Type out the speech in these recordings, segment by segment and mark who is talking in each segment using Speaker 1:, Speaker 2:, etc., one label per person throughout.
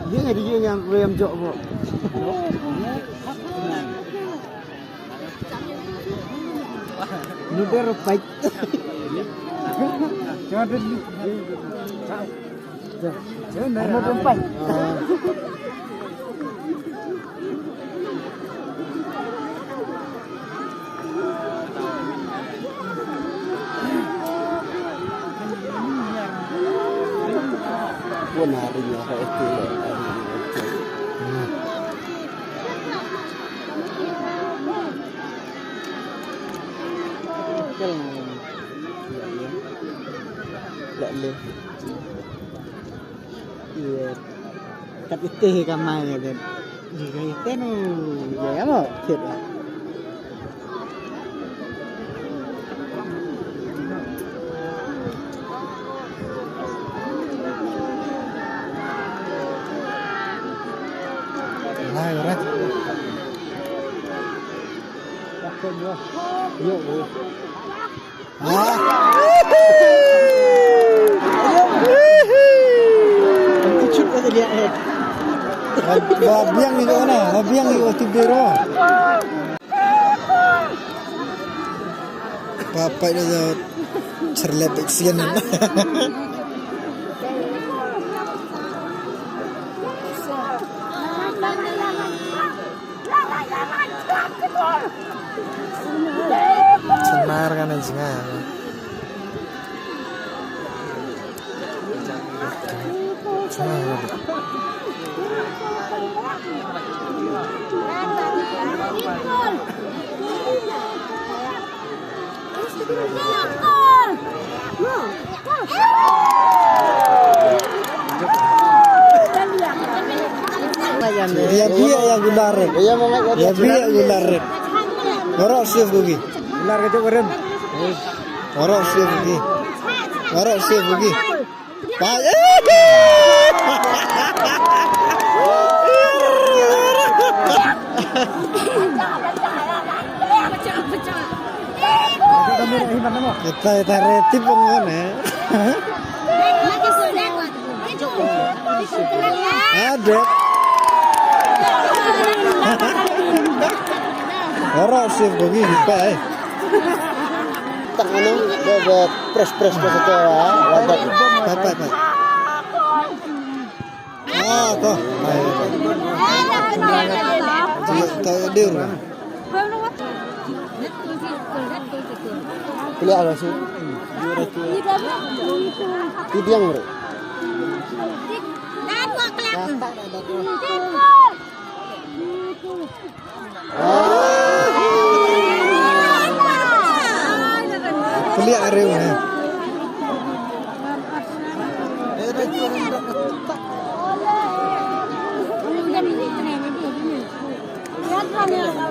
Speaker 1: Dia nggak dia yang rem jok kok. Ini dia baik. Jangan dulu. Jangan rempai. Pun harinya kayak itu. Lẹ iya kat itu kamanya kan jika itu nu ya apa thiệt à này rồi đấy đặt cân vô vô chút cái gì vậy? Biang ni kau na, biang ni kau tidur oh. Papa itu cerlep eksian. Senar kan anjingnya. Dia yang gular. Dia gular. Orang siap lagi. Gular kecil keren. Orang siap lagi. Orang siap lagi. Kita retip pengen ada orang sih begini pak tangan dia press ke situ wadah apa tuh tahu dia pilih apa sih itu yang mana pilih area mana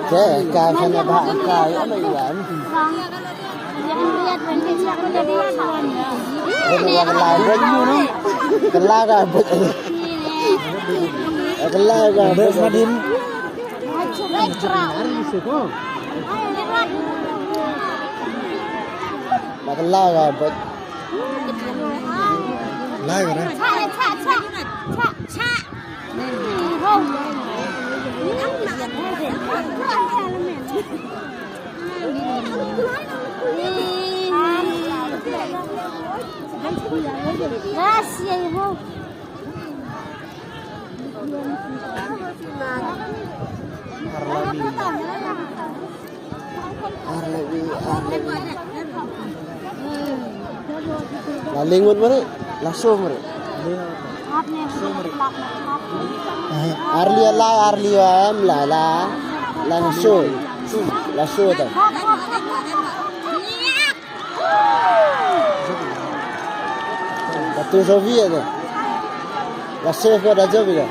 Speaker 1: Kaya na ba kaya ano yan? Lingut mere, lasso mere. Arlia am la lasso tu. Batu Soviet tu. Lasso ke dah jauh juga.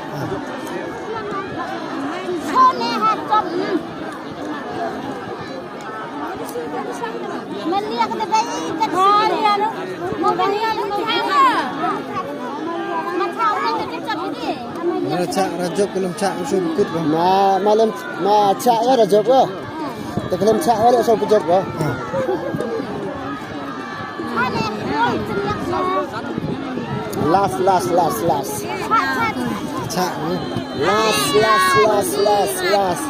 Speaker 1: Melihat kita ikat hari anu, mau beli anu macam ni kita cepat ni. Cak rajuk belum cak usul bukut bang.
Speaker 2: Malam cak ya rajuk bro. Tekelam cak balik usul bukut bro. Last.
Speaker 1: Cak ni.
Speaker 2: Last.